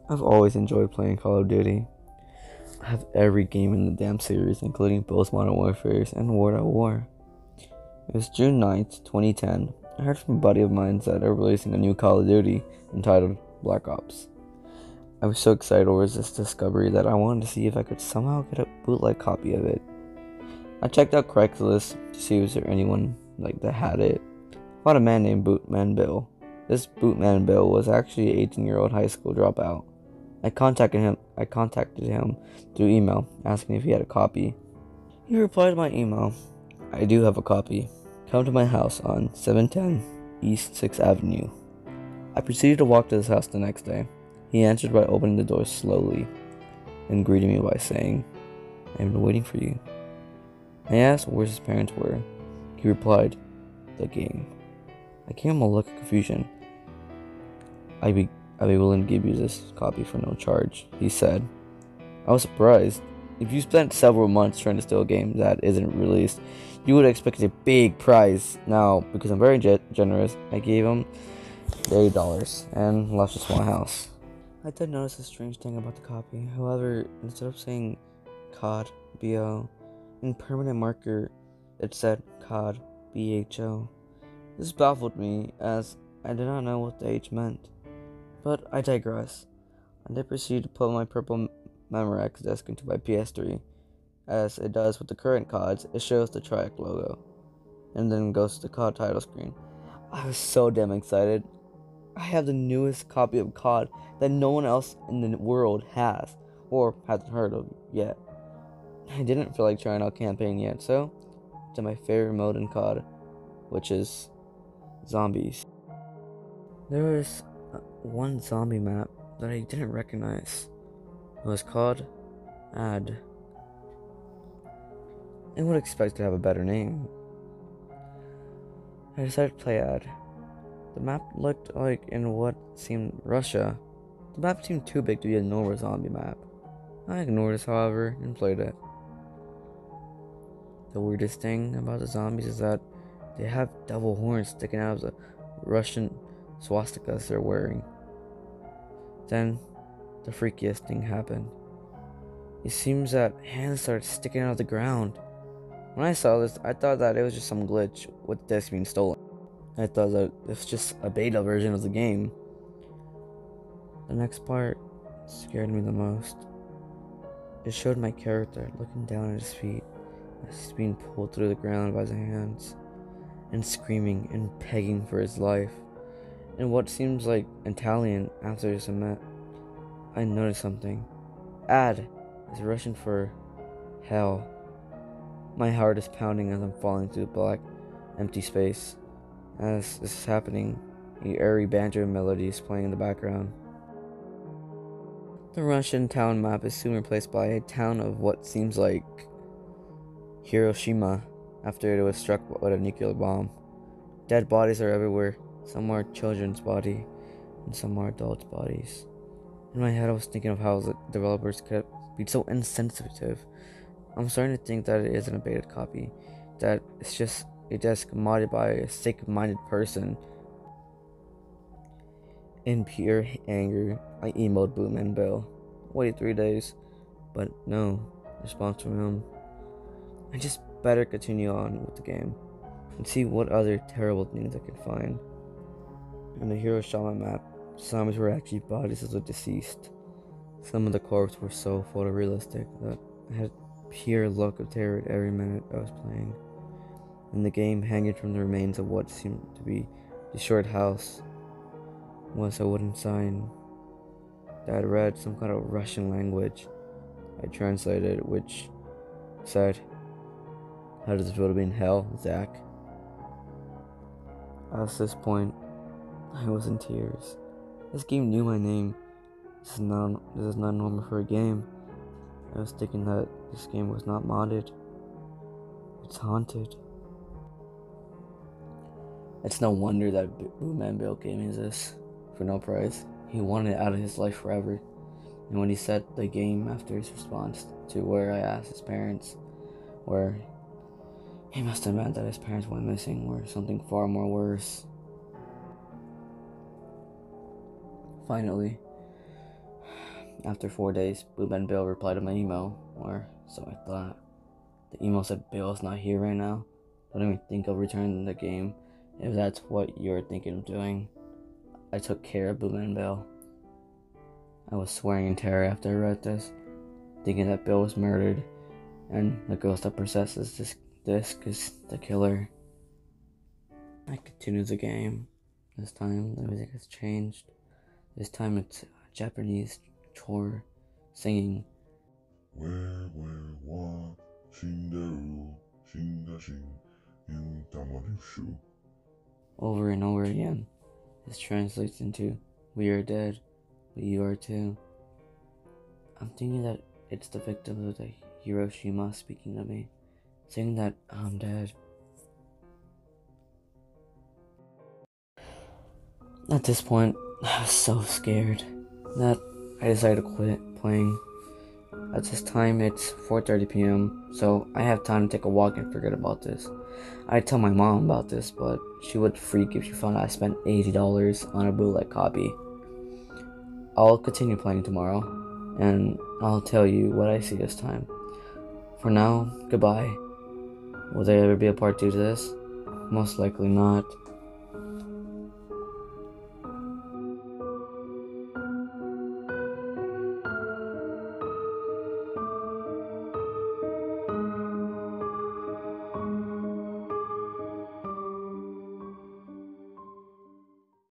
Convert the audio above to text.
I've always enjoyed playing Call of Duty. I have every game in the damn series, including both Modern Warfare and World at War. It was June 9th, 2010. I heard from a buddy of mine that they're releasing a new Call of Duty entitled Black Ops. I was so excited over this discovery that I wanted to see if I could somehow get a bootleg copy of it. I checked out Craigslist to see if there anyone that had it. I found a man named Bootman Bill. This Bootman Bill was actually an 18-year-old high school dropout. I contacted him through email, asking if he had a copy. He replied to my email, "I do have a copy. Come to my house on 710 East 6th Avenue." I proceeded to walk to his house the next day. He answered by opening the door slowly and greeted me by saying, "I've been waiting for you." I asked where his parents were. He replied, "The game." I gave him a look of confusion. I'd be willing to give you this copy for no charge," he said. I was surprised. If you spent several months trying to steal a game that isn't released, you would expect a big prize. Now, because I'm very generous, I gave him the $8 and left a small house. I did notice a strange thing about the copy. However, instead of saying COD BO in permanent marker, it said COD BHO. This baffled me, as I did not know what the H meant. But I digress. I did proceed to put my purple Memorex disc into my PS3. As it does with the current CODs, it shows the Triac logo, and then goes to the COD title screen. I was so damn excited. I have the newest copy of COD that no one else in the world has, or hasn't heard of yet. I didn't feel like trying out campaign yet, so to my favorite mode in COD, which is zombies. There was one zombie map that I didn't recognize. It was called Ad. I would expect to have a better name. I decided to play Ad. The map looked like in what seemed Russia. The map seemed too big to be a normal zombie map. I ignored this, however, and played it. The weirdest thing about the zombies is that they have double horns sticking out of the Russian swastikas they're wearing. Then, the freakiest thing happened. It seems that hands started sticking out of the ground. When I saw this, I thought that it was just some glitch with the disc being stolen. I thought that it was just a beta version of the game. The next part scared me the most. It showed my character looking down at his feet as he's being pulled through the ground by his hands, and screaming and begging for his life. In what seems like Italian after this event, I noticed something. Ad is Russian for hell. My heart is pounding as I'm falling through black, empty space. As this is happening, a airy banjo melody is playing in the background. The Russian town map is soon replaced by a town of what seems like Hiroshima after it was struck with a nuclear bomb. Dead bodies are everywhere. Some are children's bodies, and some are adults' bodies. In my head, I was thinking of how the developers could be so insensitive. I'm starting to think that it isn't a beta copy, that it's just a disc modded by a sick-minded person. In pure anger, I emailed Bootman Bill. Waited 3 days, but no response from him. I just better continue on with the game and see what other terrible things I can find. On the Hiroshima map, zombies were actually bodies of the deceased. Some of the corpses were so photorealistic that I had a pure look of terror at every minute I was playing. In the game, hanging from the remains of what seemed to be a destroyed house was a wooden sign that read some kind of Russian language. I translated it, which said, "How does it feel to be in hell, Zach?" At this point, I was in tears. This game knew my name. This is not normal for a game. I was thinking that this game was not modded. It's haunted. It's no wonder that Bootman Bill gave me this for no price. He wanted it out of his life forever. And when he said the game after his response to where I asked his parents, where he must have meant that his parents went missing or something far more worse. Finally, After 4 days, Boom Bill replied to my email, or so I thought. The email said Bill's not here right now. Don't even think of returning the game if that's what you're thinking of doing. I took care of Boom Bill. I was swearing in terror after I read this, thinking that Bill was murdered, and the ghost that possesses this disc is the killer. I continued the game. This time, the music has changed. This time, it's a Japanese chore singing. Over and over again. This translates into, we are dead, but you are too. I'm thinking that it's the victim of the Hiroshima speaking to me, saying that I'm dead. At this point, I was so scared that I decided to quit playing. At this time, it's 4:30 p.m., so I have time to take a walk and forget about this. I'd tell my mom about this, but she would freak if she found out I spent $80 on a bootleg copy. I'll continue playing tomorrow, and I'll tell you what I see this time. For now, goodbye. Will there ever be a part 2 to this? Most likely not.